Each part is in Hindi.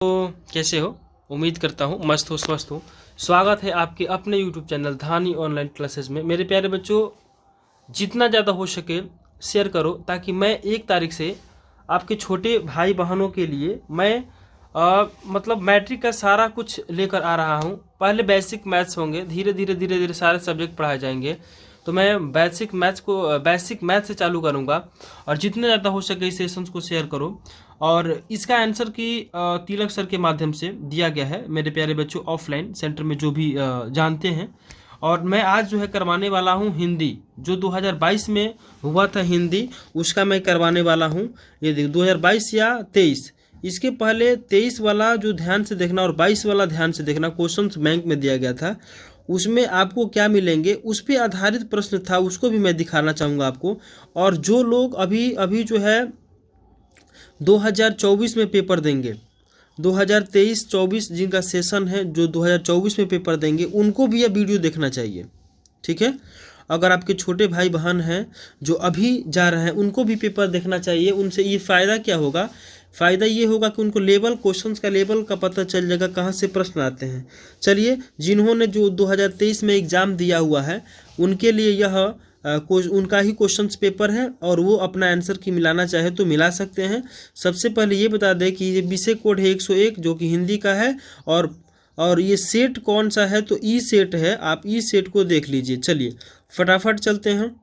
तो कैसे हो? उम्मीद करता हूँ मस्त हो, स्वस्थ हो। स्वागत है आपके अपने यूट्यूब चैनल धानी ऑनलाइन क्लासेस में। मेरे प्यारे बच्चों, जितना ज़्यादा हो सके शेयर करो, ताकि मैं 1 तारीख से आपके छोटे भाई बहनों के लिए मैं मतलब मैट्रिक का सारा कुछ लेकर आ रहा हूँ। पहले बेसिक मैथ्स होंगे, धीरे धीरे सारे सब्जेक्ट पढ़ाए जाएंगे। तो मैं बेसिक मैथ से चालू करूँगा, और जितने ज़्यादा हो सके इस सेशंस को शेयर करो। और इसका आंसर की तिलक सर के माध्यम से दिया गया है मेरे प्यारे बच्चों, ऑफलाइन सेंटर में जो भी जानते हैं। और मैं आज जो है करवाने वाला हूँ हिंदी, जो 2022 में हुआ था हिंदी, उसका मैं करवाने वाला हूँ। ये देखो 2022 या 23, इसके पहले 23 वाला जो ध्यान से देखना और 22 वाला ध्यान से देखना, क्वेश्चंस बैंक में दिया गया था। उसमें आपको क्या मिलेंगे, उस पर आधारित प्रश्न था, उसको भी मैं दिखाना चाहूँगा आपको। और जो लोग अभी जो है 2024 में पेपर देंगे, 2023-24 जिनका सेशन है, जो 2024 में पेपर देंगे, उनको भी यह वीडियो देखना चाहिए। ठीक है, अगर आपके छोटे भाई बहन हैं जो अभी जा रहे हैं, उनको भी पेपर देखना चाहिए। उनसे ये फ़ायदा क्या होगा? फ़ायदा ये होगा कि उनको क्वेश्चंस का लेवल का पता चल जाएगा, कहाँ से प्रश्न आते हैं। चलिए, जिन्होंने जो 2023 में एग्ज़ाम दिया हुआ है, उनके लिए यह उनका ही क्वेश्चंस पेपर है, और वो अपना आंसर की मिलाना चाहे तो मिला सकते हैं। सबसे पहले ये बता दें कि ये विषय कोड है 101, जो कि हिंदी का है। और ये सेट कौन सा है? तो ई सेट है, आप ई सेट को देख लीजिए। चलिए फटाफट चलते हैं,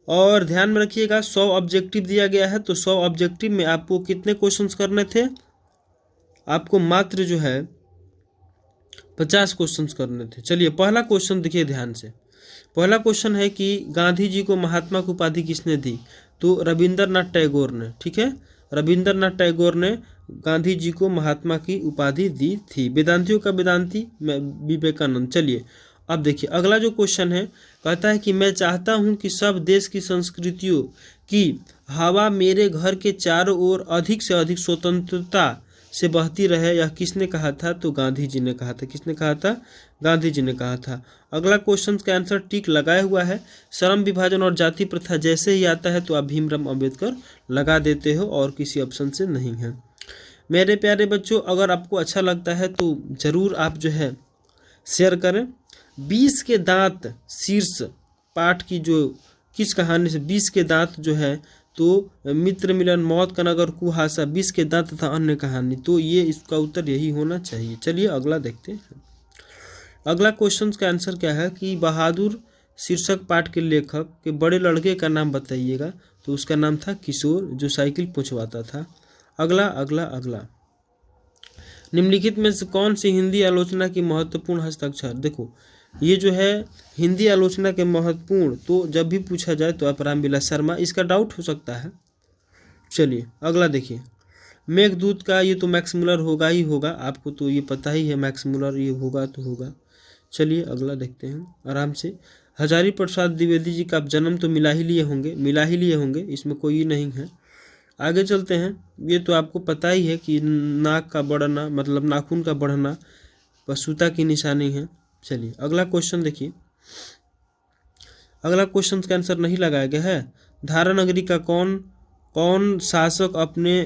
और ध्यान में रखिएगा 100 ऑब्जेक्टिव दिया गया है। तो 100 ऑब्जेक्टिव में आपको कितने क्वेश्चंस करने थे? आपको मात्र जो है 50 क्वेश्चंस करने थे। चलिए पहला क्वेश्चन देखिए ध्यान से। पहला क्वेश्चन है कि गांधी जी को महात्मा की उपाधि किसने दी? तो रविंद्रनाथ टैगोर ने। ठीक है, रविंद्रनाथ टैगोर ने गांधी जी को महात्मा की उपाधि दी थी। वेदांतियों का वेदांती विवेकानंद। चलिए अब देखिए अगला जो क्वेश्चन है, कहता है कि मैं चाहता हूं कि सब देश की संस्कृतियों की हवा मेरे घर के चारों ओर अधिक से अधिक स्वतंत्रता से बहती रहे। यह किसने कहा था? तो गांधी जी ने कहा था। किसने कहा था? गांधी जी ने कहा था। अगला क्वेश्चन का आंसर टिक लगाया हुआ है। श्रम विभाजन और जाति प्रथा जैसे ही आता है तो आप भीमराव अंबेडकर लगा देते हो, और किसी ऑप्शन से नहीं है। मेरे प्यारे बच्चों, अगर आपको अच्छा लगता है तो ज़रूर आप जो है शेयर करें। 20 के दांत शीर्ष पाठ की जो किस कहानी से 20 के दांत जो है, तो मित्र मिलन, मौत का नगर, कुहासा, 20 के दांत तथा अन्य कहानी। तो ये इसका उत्तर यही होना चाहिए। चलिए अगला देखते हैं। अगला क्वेश्चन का आंसर क्या है कि बहादुर शीर्षक पाठ के लेखक के बड़े लड़के का नाम बताइएगा। तो उसका नाम था किशोर, जो साइकिल पूछवाता था। अगला अगला अगला निम्नलिखित में से कौन सी हिंदी आलोचना की महत्वपूर्ण हस्ताक्षर? देखो ये जो है हिंदी आलोचना के महत्वपूर्ण, तो जब भी पूछा जाए तो आप रामविलास शर्मा, इसका डाउट हो सकता है। चलिए अगला देखिए, मेघदूत का, ये तो मैक्स मुलर होगा ही होगा, आपको तो ये पता ही है, मैक्स मुलर ये होगा तो होगा। चलिए अगला देखते हैं आराम से। हजारी प्रसाद द्विवेदी जी का आप जन्म तो मिला ही लिए होंगे, इसमें कोई नहीं है। आगे चलते हैं। ये तो आपको पता ही है कि नाक का बढ़ना मतलब नाखून का बढ़ना पशुता की निशानी है। चलिए अगला क्वेश्चन देखिए। अगला क्वेश्चन का आंसर नहीं लगाया गया है। धारा नगरी का कौन शासक अपने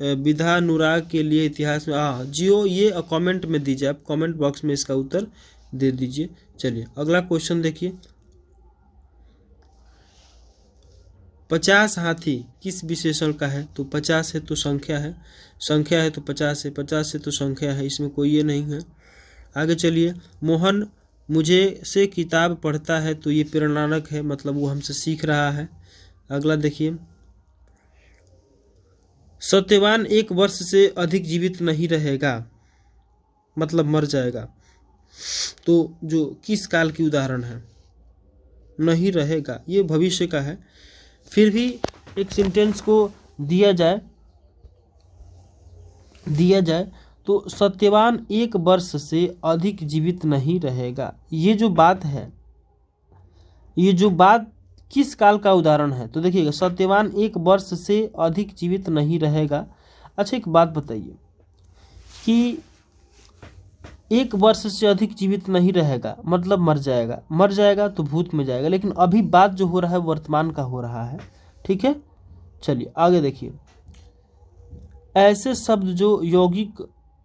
विधानुराग के लिए इतिहास में जियो, ये कमेंट में दीजिए, आप कमेंट बॉक्स में इसका उत्तर दे दीजिए। चलिए अगला क्वेश्चन देखिए। 50 हाथी किस विशेषण का है? तो 50 है तो संख्या है, संख्या है तो 50 है, 50 है तो संख्या है, इसमें कोई ये नहीं है। आगे चलिए। मोहन मुझे से किताब पढ़ता है, तो ये प्रेरणात्मक है, मतलब वो हमसे सीख रहा है। अगला देखिए। सत्यवान 1 वर्ष से अधिक जीवित नहीं रहेगा, मतलब मर जाएगा। तो जो किस काल की उदाहरण है? नहीं रहेगा, ये भविष्य का है। फिर भी एक सेंटेंस को दिया जाए तो सत्यवान 1 वर्ष से अधिक जीवित नहीं रहेगा। ये जो बात है, ये जो बात किस काल का उदाहरण है? तो देखिएगा, सत्यवान 1 वर्ष से अधिक जीवित नहीं रहेगा। अच्छा एक बात बताइए कि 1 वर्ष से अधिक जीवित नहीं रहेगा मतलब मर जाएगा तो भूत में जाएगा, लेकिन अभी बात जो हो रहा है वर्तमान का हो रहा है। ठीक है, चलिए आगे देखिए। ऐसे शब्द जो यौगिक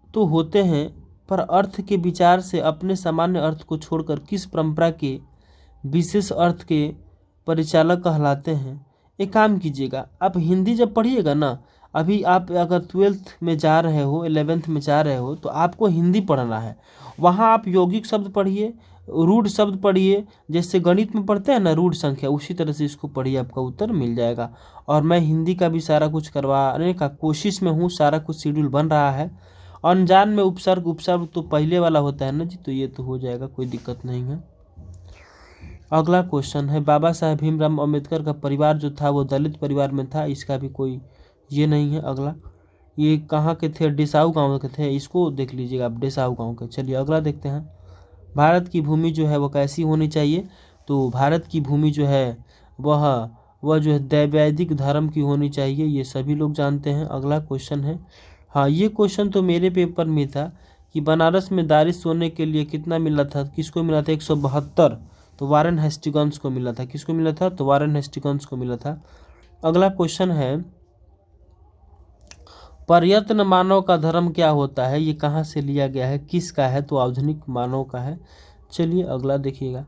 तो होते हैं पर अर्थ के विचार से अपने सामान्य अर्थ को छोड़कर किस परंपरा के विशेष अर्थ के परिचालक कहलाते हैं। एक काम कीजिएगा, आप हिंदी जब पढ़िएगा ना, अभी आप अगर 12th में जा रहे हो, 11th में जा रहे हो, तो आपको हिंदी पढ़ना है। वहाँ आप यौगिक शब्द पढ़िए, रूढ़ शब्द पढ़िए, जैसे गणित में पढ़ते हैं ना रूढ़ संख्या, उसी तरह से इसको पढ़िए, आपका उत्तर मिल जाएगा। और मैं हिंदी का भी सारा कुछ करवाने का कोशिश में हूँ, सारा कुछ शेड्यूल बन रहा है। अनजान में उपसर्ग उपसर्ग तो पहले वाला होता है ना जी, तो ये तो हो जाएगा, कोई दिक्कत नहीं है। अगला क्वेश्चन है, बाबा साहेब भीमराव अम्बेडकर का परिवार जो था वो दलित परिवार में था, इसका भी कोई ये नहीं है। अगला, ये कहाँ के थे? डेसाऊ गांव के थे, इसको देख लीजिएगा आप, डेसाऊ गांव के। चलिए अगला देखते हैं, भारत की भूमि जो है वो कैसी होनी चाहिए? तो भारत की भूमि जो है वह जो है दैवैदिक धर्म की होनी चाहिए, ये सभी लोग जानते हैं। अगला क्वेश्चन है, हाँ ये क्वेश्चन तो मेरे पेपर में था कि बनारस में दारी सोने के लिए कितना मिला था? किसको मिला था? 172, तो वारेन हेस्टिंग्स को मिला था। किसको मिला था? तो वारेन हेस्टिंग्स को मिला था। अगला क्वेश्चन है, प्रयत्न मानव का धर्म क्या होता है? ये कहाँ से लिया गया है, किसका है? तो आधुनिक मानव का है। चलिए अगला देखिएगा,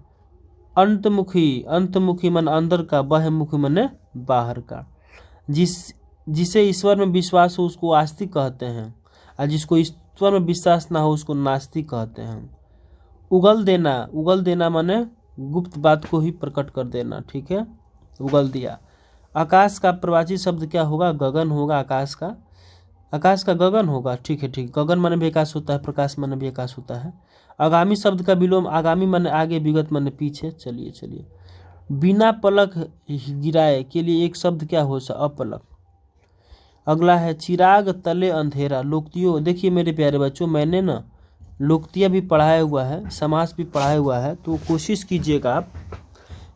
अंतमुखी मन अंदर का, बहिर्मुखी मन बाहर का। जिसे ईश्वर में विश्वास हो उसको आस्तिक कहते हैं, और जिसको ईश्वर में विश्वास ना हो उसको नास्तिक कहते हैं। उगल देना माने गुप्त बात को ही प्रकट कर देना, ठीक है, उगल दिया। आकाश का प्रवाची शब्द क्या होगा? गगन होगा। आकाश का गगन होगा, ठीक है, ठीक। गगन माने भी आकाश होता है, प्रकाश माने भी आकाश होता है। आगामी शब्द का विलोम, आगामी माने आगे, विगत माने पीछे। चलिए बिना पलक गिराए के लिए एक शब्द क्या हो? अपलक। अगला है, चिराग तले अंधेरा। लोकतियों, देखिए मेरे प्यारे बच्चों, मैंने ना लोकतिया भी पढ़ाया हुआ है, समास भी पढ़ाया हुआ है, तो कोशिश कीजिएगा आप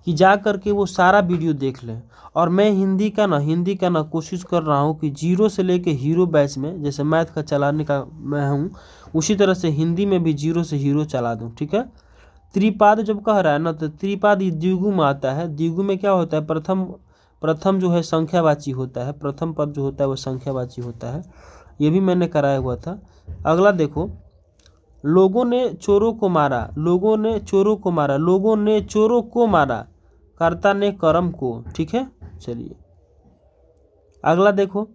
कि जा करके वो सारा वीडियो देख लें। और मैं हिंदी का ना कोशिश कर रहा हूँ कि 0 से लेके हीरो बैच में, जैसे मैथ का चलाने का मैं हूँ, उसी तरह से हिंदी में भी 0 से हीरो चला दूँ, ठीक है। त्रिपाद जब कह रहा है ना, तो त्रिपाद द्विगु में आता है। द्विगु में क्या होता है? प्रथम जो है संख्यावाची होता है, प्रथम पद जो होता है वो संख्यावाची होता है। ये भी मैंने कराया हुआ था। अगला देखो, लोगों ने चोरों को मारा, कर्ता ने कर्म को, ठीक है। चलिए अगला देखो,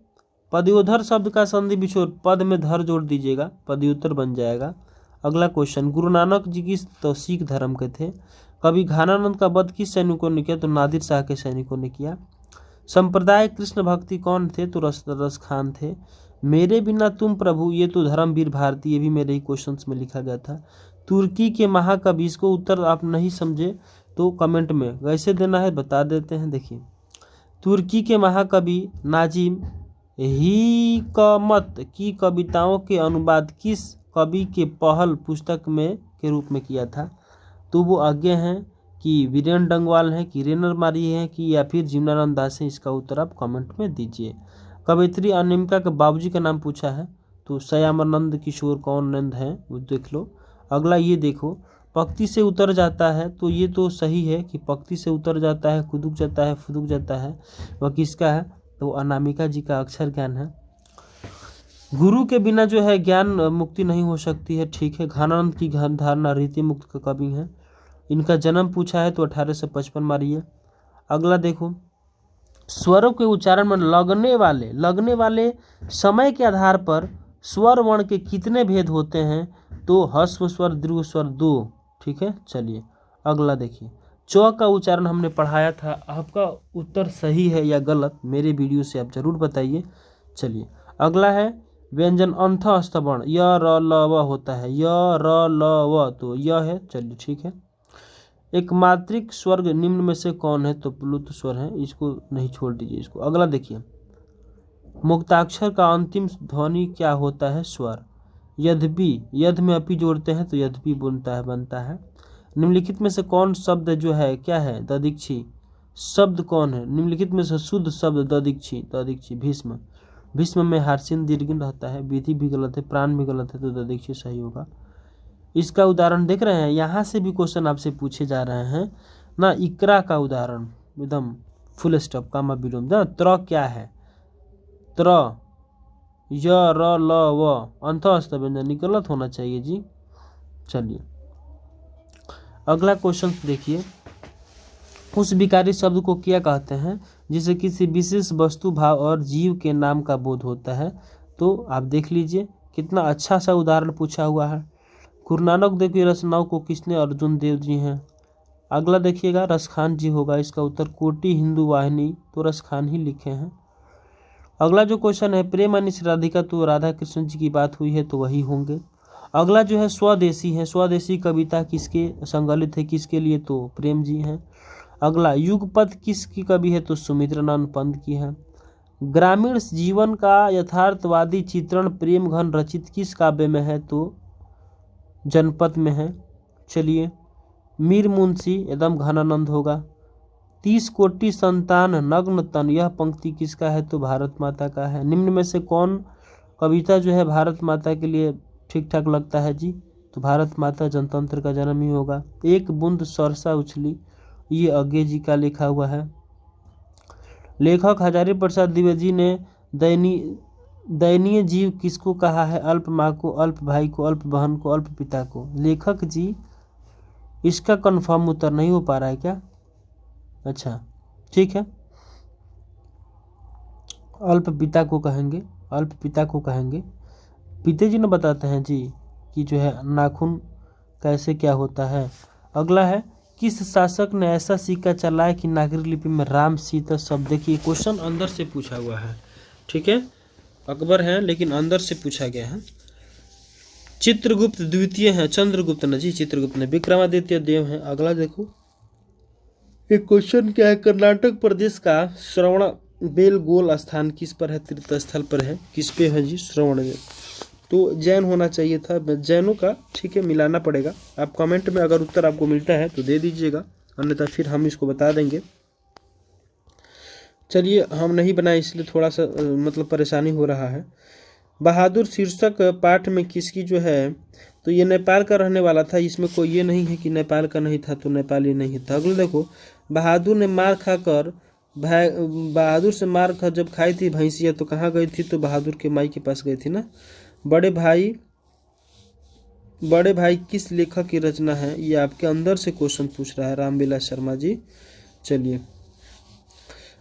पदयोधर शब्द का संधि विच्छेद, पद में धर जोड़ दीजिएगा, पदयोत्तर बन जाएगा। अगला क्वेश्चन, गुरु नानक जी की तो सिख धर्म के थे। कवि घानानंद का वध किस सैनिकों ने किया? तो नादिर शाह के सैनिकों ने किया। संप्रदाय कृष्ण भक्ति कौन थे? तो रस खान थे। मेरे बिना तुम प्रभु, ये तो धर्मवीर भारती, ये भी मेरे ही क्वेश्चंस में लिखा गया था। तुर्की के महाकवि, इसको उत्तर आप नहीं समझे तो कमेंट में कैसे देना है बता देते हैं। देखिए, तुर्की के महाकवि नाजिम हिकमत की कविताओं के अनुवाद किस कवि के पहल पुस्तक में के रूप में किया था? तो वो आगे हैं कि वीरेन डंगवाल हैं, कि रेनर मारी हैं, कि या फिर जीवनानंद दास हैं। इसका उत्तर आप कमेंट में दीजिए। कवयित्री अनिमिका के बाबूजी का नाम पूछा है, तो श्यामानंद किशोर कौन नंद हैं वो देख लो। अगला ये देखो, पंक्ति से उतर जाता है, तो ये तो सही है कि पंक्ति से उतर जाता है, खुदुक जाता है, फुदुक जाता है, वह किसका है? तो अनामिका जी का अक्षर ज्ञान है। गुरु के बिना जो है ज्ञान मुक्ति नहीं हो सकती है, ठीक है। घानानंद की धारणा रीति मुक्त का कवि है। इनका जन्म पूछा है, तो 1855 मारिए। अगला देखो, स्वरों के उच्चारण में लगने वाले समय के आधार पर स्वर वर्ण के कितने भेद होते हैं? तो ह्रस्व स्वर, दीर्घ स्वर 2, ठीक है। चलिए अगला देखिए, च का उच्चारण हमने पढ़ाया था, आपका उत्तर सही है या गलत मेरे वीडियो से आप जरूर बताइए। चलिए अगला है, व्यंजन अंथ स्तवर्ण, य र ल व होता है, य र ल व, तो यह है। चलिए ठीक है। एक मात्रिक स्वर्ग निम्न में से कौन है? तो प्लुत स्वर है, इसको नहीं छोड़ दीजिए इसको। अगला देखिए, मुक्ताक्षर का अंतिम ध्वनि क्या होता है? स्वर। यद्यपि, यद में अपी जोड़ते हैं तो यद्यपि बनता है। निम्नलिखित में से कौन शब्द जो है क्या है? ददीक्षी शब्द कौन है? निम्नलिखित में से शुद्ध शब्द ददीक्षी। भीष्म में हार्सिन दीर्घिन रहता है, विधि भी गलत है, प्राण भी गलत है, तो ददीक्षी सही होगा। इसका उदाहरण देख रहे हैं, यहाँ से भी क्वेश्चन आपसे पूछे जा रहे हैं ना। इकरा का उदाहरण एकदम फुल स्टॉप कामा विलोम। त्र क्या है? त्र य र ल व अंतःस्थ व्यंजन निकलत होना चाहिए जी। चलिए अगला क्वेश्चन देखिए, उस विकारी शब्द को क्या कहते हैं जिसे किसी विशेष वस्तु, भाव और जीव के नाम का बोध होता है। तो आप देख लीजिए कितना अच्छा सा उदाहरण पूछा हुआ है। गुरु नानक देव की रचनाओं को किसने, अर्जुन देव जी हैं। अगला देखिएगा रसखान जी होगा इसका उत्तर। कोटि हिंदू वाहिनी तो रसखान ही लिखे हैं। अगला जो क्वेश्चन है, प्रेम अनिश राधिका, तो राधा कृष्ण जी की बात हुई है तो वही होंगे। अगला जो है स्वदेशी है, स्वदेशी कविता किसके संकलित है, किसके लिए, तो प्रेम जी हैं। अगला युगपद किसकी कवि है, तो सुमित्रानंद पंत की है। ग्रामीण जीवन का यथार्थवादी चित्रण प्रेम घन रचित किस काव्य में है, तो जनपद में है। चलिए मीर मुंशी एवं घनानंद होगा। 30 कोटि संतान नग्न तन, यह पंक्ति किसका है, तो भारत माता का है। निम्न में से कौन कविता जो है भारत माता के लिए ठीक ठाक लगता है जी, तो भारत माता जनतंत्र का जन्म ही होगा। एक बूंद सरसा उछली, ये अज्ञे जी का लिखा हुआ है। लेखक हजारी प्रसाद द्विवेदी ने दयनीय जीव किसको कहा है, अल्प माँ को, अल्प भाई को, अल्प बहन को, अल्प पिता को। लेखक जी इसका कंफर्म उत्तर नहीं हो पा रहा है क्या, अच्छा ठीक है, अल्प पिता को कहेंगे, अल्प पिता को कहेंगे। पिता जी ने बताते हैं जी कि जो है नाखून कैसे क्या होता है। अगला है, किस शासक ने ऐसा सिक्का चलाया कि नागरिक लिपि में राम सीता शब्द, देखिए क्वेश्चन अंदर से पूछा हुआ है, ठीक है, अकबर है लेकिन अंदर से पूछा गया है। चित्रगुप्त द्वितीय है, चंद्रगुप्त ने जी, चित्रगुप्त ने। विक्रमादित्य देव है। अगला देखो एक क्वेश्चन क्या है, कर्नाटक प्रदेश का श्रवण बेलगोल स्थान किस पर है, तीर्थ स्थल पर है, किस पे है जी, श्रवण बेल, तो जैन होना चाहिए था, जैनों का, ठीक है, मिलाना पड़ेगा। आप कमेंट में अगर उत्तर आपको मिलता है तो दे दीजिएगा, अन्यथा फिर हम इसको बता देंगे। चलिए हम नहीं बनाए इसलिए थोड़ा सा मतलब परेशानी हो रहा है। बहादुर शीर्षक पाठ में किसकी जो है, तो ये नेपाल का रहने वाला था, इसमें कोई ये नहीं है कि नेपाल का नहीं था तो नेपाली नहीं था। अगले देखो, बहादुर ने मार खाकर बहादुर से मार खा जब खाई थी भैंसिया तो कहाँ गई थी, तो बहादुर के माई के पास गई थी ना। बड़े भाई किस लेखक की रचना है, ये आपके अंदर से क्वेश्चन पूछ रहा है रामविलास शर्मा जी। चलिए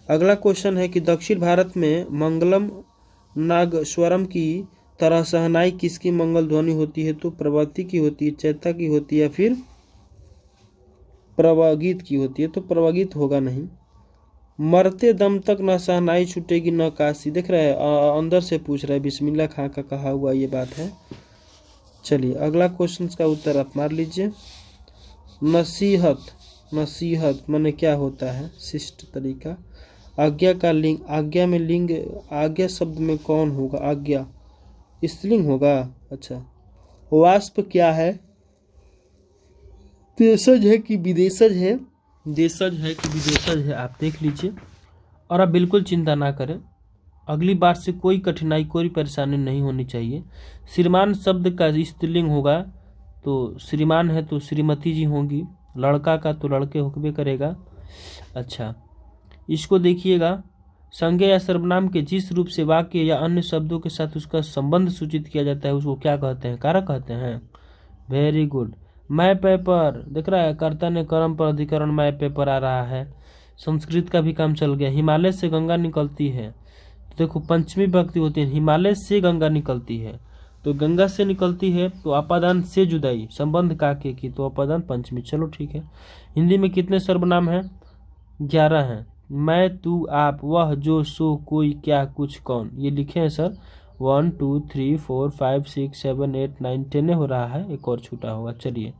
अगला क्वेश्चन है कि दक्षिण भारत में मंगलम नागस्वरम की तरह सहनाई किसकी मंगल ध्वनि होती है, तो प्रवती की होती है, चैता की होती है, या फिर प्रवगीत की होती है, तो प्रवगीत होगा नहीं। मरते दम तक न सहनाई छूटेगी न काशी, देख रहे हैं अंदर से पूछ रहा है, बिस्मिल्लाह खां का कहा हुआ ये बात है। चलिए अगला क्वेश्चन का उत्तर आप मार लीजिए। नसीहत माने क्या होता है, शिष्ट तरीका। आज्ञा का लिंग, आज्ञा में लिंग, आज्ञा शब्द में कौन होगा, आज्ञा स्त्रीलिंग होगा, अच्छा। वाष्प क्या है, देशज है कि विदेशज है, देशज है कि विदेशज है, आप देख लीजिए। और आप बिल्कुल चिंता ना करें, अगली बार से कोई कठिनाई कोई परेशानी नहीं होनी चाहिए। श्रीमान शब्द का स्त्रीलिंग होगा तो श्रीमान है तो श्रीमती जी होंगी, लड़का का तो लड़के होकबे करेगा। अच्छा इसको देखिएगा, संज्ञा या सर्वनाम के जिस रूप से वाक्य या अन्य शब्दों के साथ उसका संबंध सूचित किया जाता है उसको क्या कहते हैं, कारक कहते हैं। Very good. मैं पेपर, देख रहा है कर्ता ने कर्म पर अधिकरण मैं पेपर आ रहा है, संस्कृत का भी काम चल गया। हिमालय से गंगा निकलती है, तो देखो पंचमी विभक्ति होती है, हिमालय से गंगा निकलती है, तो गंगा से निकलती है तो अपादान से जुदाई, संबंध काके की, तो अपादान पंचमी। चलो ठीक है। हिंदी में कितने सर्वनाम हैं, 11 हैं। मैं, तू, आप, वह, जो, सो, कोई, क्या, कुछ, कौन, ये लिखे हैं सर। 1 2 3 4 5 6 7 8 9 10 हो रहा है, एक और छूटा होगा। चलिए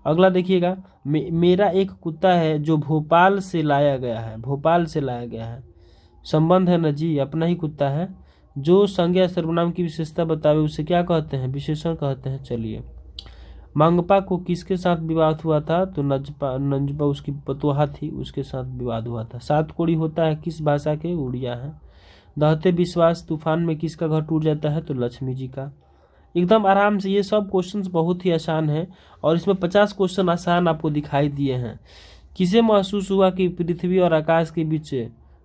अगला देखिएगा, मेरा एक कुत्ता है जो भोपाल से लाया गया है, भोपाल से लाया गया है, संबंध है ना जी, अपना ही कुत्ता है। जो संज्ञा सर्वनाम की विशेषता बतावे उसे क्या कहते हैं, विशेषण कहते हैं। चलिए मंगपा को किसके साथ विवाद हुआ था, तो नंजपा उसकी पतोहा थी, उसके साथ विवाद हुआ था। 7 कोड़ी होता है किस भाषा के, उड़िया है। दहते विश्वास तूफान में किसका घर टूट जाता है, तो लक्ष्मी जी का। एकदम आराम से, ये सब क्वेश्चंस बहुत ही आसान है और इसमें 50 क्वेश्चन आसान आपको दिखाई दिए हैं। किसे महसूस हुआ कि पृथ्वी और आकाश के बीच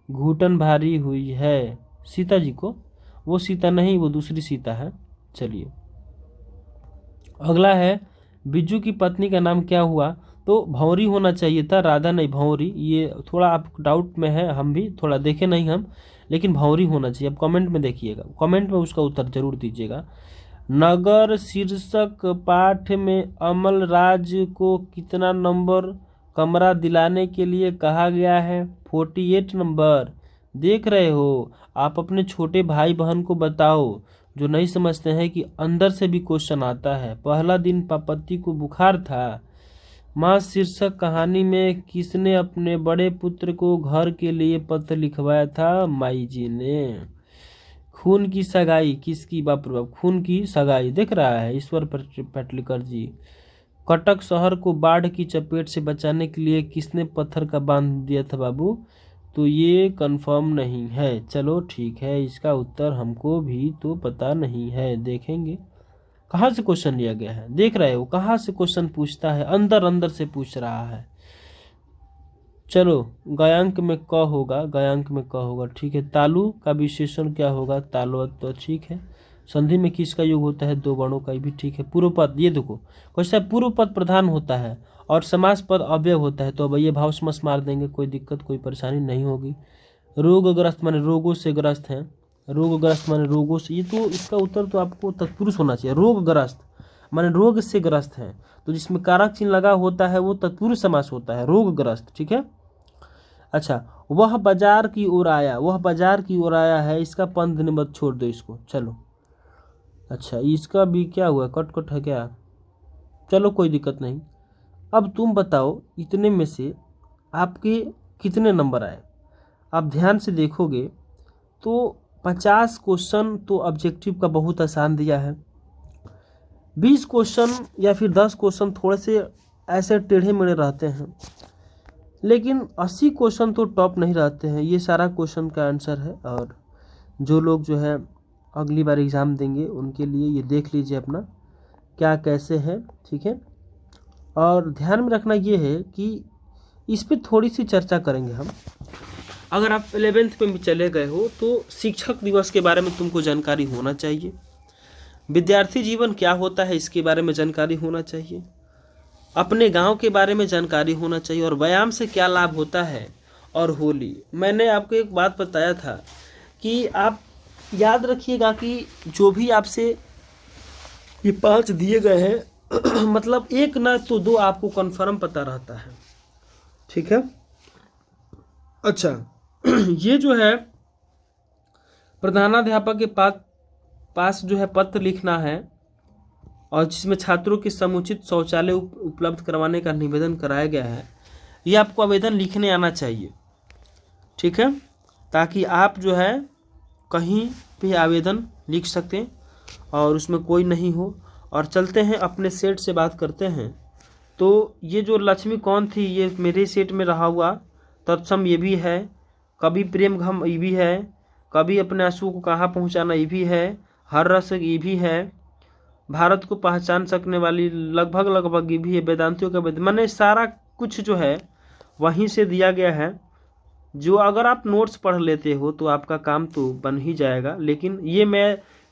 घुटन भारी हुई है, सीता जी को। वो सीता नहीं, वो दूसरी सीता है। चलिए अगला है, बिज्जू की पत्नी का नाम क्या हुआ? तो भंवरी होना चाहिए था, राधा नहीं भंवरी। ये थोड़ा आप डाउट में है, हम भी थोड़ा देखे नहीं हम, लेकिन भंवरी होना चाहिए। अब कमेंट में देखिएगा, कमेंट में उसका उत्तर जरूर दीजिएगा। नगर शीर्षक पाठ में अमल राज को कितना नंबर कमरा दिलाने के लिए कहा गया है? 48 नंबर। देख रहे हो, आप अपने छोटे भाई बहन को बताओ जो नहीं समझते हैं कि अंदर से भी क्वेश्चन आता है। पहला दिन पापति को बुखार था। माँ शीर्षक कहानी में किसने अपने बड़े पुत्र को घर के लिए पत्र लिखवाया था? माई जी ने। खून की सगाई किसकी? बाप रे बाप, खून की सगाई देख रहा है ईश्वर पेटलिकर जी। कटक शहर को बाढ़ की चपेट से बचाने के लिए किसने पत्थर का बांध दिया था बाबू? तो ये कंफर्म नहीं है। चलो ठीक है, इसका उत्तर हमको भी तो पता नहीं है, देखेंगे कहाँ से क्वेश्चन लिया गया है। देख रहे हो कहाँ से क्वेश्चन पूछता है, अंदर अंदर से पूछ रहा है। चलो गयांक में क होगा, गयांक में क होगा, ठीक है। तालु का विशेषण क्या होगा? तालु, तो ठीक है। संधि में किसका योग होता है? दो वर्णों का, भी ठीक है। पूर्व पद, ये देखो क्वेश्चन है, पूर्व पद प्रधान होता है और समास पद अव्यय होता है, तो अब ये भाव समास मार देंगे, कोई दिक्कत कोई परेशानी नहीं होगी। रोगग्रस्त माने रोगों से ग्रस्त हैं, रोगग्रस्त माने रोगों से, ये तो इसका उत्तर तो आपको तत्पुरुष होना चाहिए। रोगग्रस्त माने रोग से ग्रस्त हैं, तो जिसमें कारक चिन्ह लगा होता है वो तत्पुरुष समास होता है, रोगग्रस्त, ठीक है। अच्छा, वह बाजार की ओर आया, वह बाजार की ओर आया है, इसका पंथ निबद्ध छोड़ दो इसको। चलो अच्छा, इसका भी क्या हुआ, कट कट है क्या? चलो कोई दिक्कत नहीं। अब तुम बताओ इतने में से आपके कितने नंबर आए? आप ध्यान से देखोगे तो 50 क्वेश्चन तो ऑब्जेक्टिव का बहुत आसान दिया है, 20 क्वेश्चन या फिर 10 क्वेश्चन थोड़े से ऐसे टेढ़े मेढ़े रहते हैं, लेकिन 80 क्वेश्चन तो टॉप नहीं रहते हैं। ये सारा क्वेश्चन का आंसर है, और जो लोग जो है अगली बार एग्ज़ाम देंगे उनके लिए ये देख लीजिए अपना क्या कैसे है, ठीक है। और ध्यान में रखना ये है कि इस पर थोड़ी सी चर्चा करेंगे हम। अगर आप 11th में भी चले गए हो तो शिक्षक दिवस के बारे में तुमको जानकारी होना चाहिए, विद्यार्थी जीवन क्या होता है इसके बारे में जानकारी होना चाहिए, अपने गांव के बारे में जानकारी होना चाहिए, और व्यायाम से क्या लाभ होता है, और होली। मैंने आपको एक बात बताया था कि आप याद रखिएगा कि जो भी आपसे ये 5 दिए गए हैं मतलब एक ना तो 2 आपको कन्फर्म पता रहता है, ठीक है। अच्छा ये जो है प्रधानाध्यापक के पास जो है पत्र लिखना है, और जिसमें छात्रों के समुचित शौचालय उपलब्ध करवाने का निवेदन कराया गया है, ये आपको आवेदन लिखने आना चाहिए, ठीक है, ताकि आप जो है कहीं भी आवेदन लिख सकें और उसमें कोई नहीं हो। और चलते हैं अपने सेट से बात करते हैं। तो ये जो लक्ष्मी कौन थी, ये मेरे सेट में रहा हुआ, तत्सम ये भी है, कभी प्रेम घम ये भी है, कभी अपने आंसू को कहाँ पहुँचाना ये भी है, हर रस ये भी है, भारत को पहचान सकने वाली लगभग ये भी है, वेदांतियों का मैंने सारा कुछ जो है वहीं से दिया गया है। जो अगर आप नोट्स पढ़ लेते हो तो आपका काम तो बन ही जाएगा, लेकिन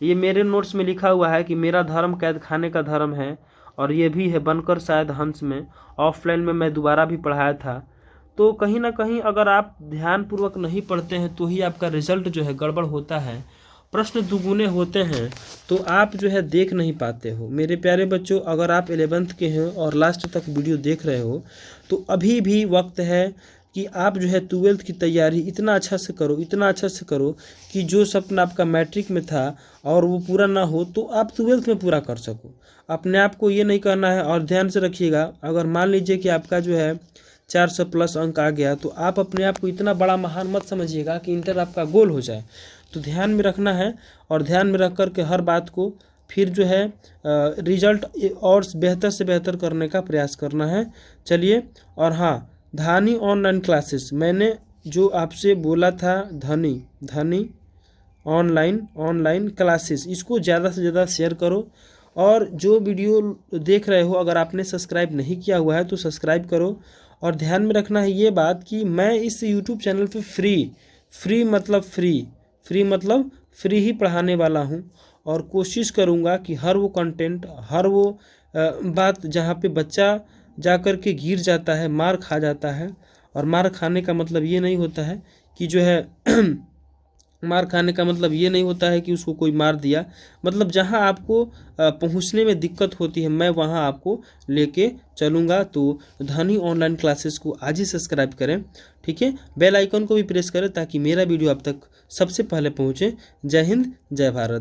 ये मेरे नोट्स में लिखा हुआ है कि मेरा धर्म कैद खाने का धर्म है, और ये भी है बनकर शायद हंस में, ऑफलाइन में मैं दोबारा भी पढ़ाया था। तो कहीं ना कहीं अगर आप ध्यानपूर्वक नहीं पढ़ते हैं तो ही आपका रिजल्ट जो है गड़बड़ होता है, प्रश्न दुगुने होते हैं, तो आप जो है देख नहीं पाते हो। मेरे प्यारे बच्चों, अगर आप 11th के हैं और लास्ट तक वीडियो देख रहे हो तो अभी भी वक्त है कि आप जो है 12th की तैयारी इतना अच्छा से करो, इतना अच्छा से करो कि जो सपना आपका मैट्रिक में था और वो पूरा ना हो तो आप 12th में पूरा कर सको। अपने आप को ये नहीं करना है। और ध्यान से रखिएगा, अगर मान लीजिए कि आपका जो है 400 प्लस अंक आ गया तो आप अपने आप को इतना बड़ा महान मत समझिएगा कि इंटर आपका गोल हो जाए। तो ध्यान में रखना है, और ध्यान में रख कर के हर बात को फिर जो है रिजल्ट और बेहतर से बेहतर करने का प्रयास करना है। चलिए, और हाँ, धानी ऑनलाइन क्लासेस मैंने जो आपसे बोला था, धानी ऑनलाइन क्लासेस, इसको ज़्यादा से ज़्यादा शेयर करो। और जो वीडियो देख रहे हो अगर आपने सब्सक्राइब नहीं किया हुआ है तो सब्सक्राइब करो। और ध्यान में रखना है ये बात कि मैं इस YouTube चैनल पे फ्री मतलब फ्री ही पढ़ाने वाला हूँ और कोशिश करूँगा कि हर वो कंटेंट, हर वो बात जहाँ पे बच्चा जा कर के गिर जाता है, मार खा जाता है, और मार खाने का मतलब ये नहीं होता है कि जो है मार खाने का मतलब ये नहीं होता है कि उसको कोई मार दिया, मतलब जहां आपको पहुंचने में दिक्कत होती है मैं वहां आपको लेके चलूँगा। तो धनी ऑनलाइन क्लासेस को आज ही सब्सक्राइब करें, ठीक है। बेल आइकन को भी प्रेस करें ताकि मेरा वीडियो आप तक सबसे पहले पहुंचे। जय हिंद, जय भारत।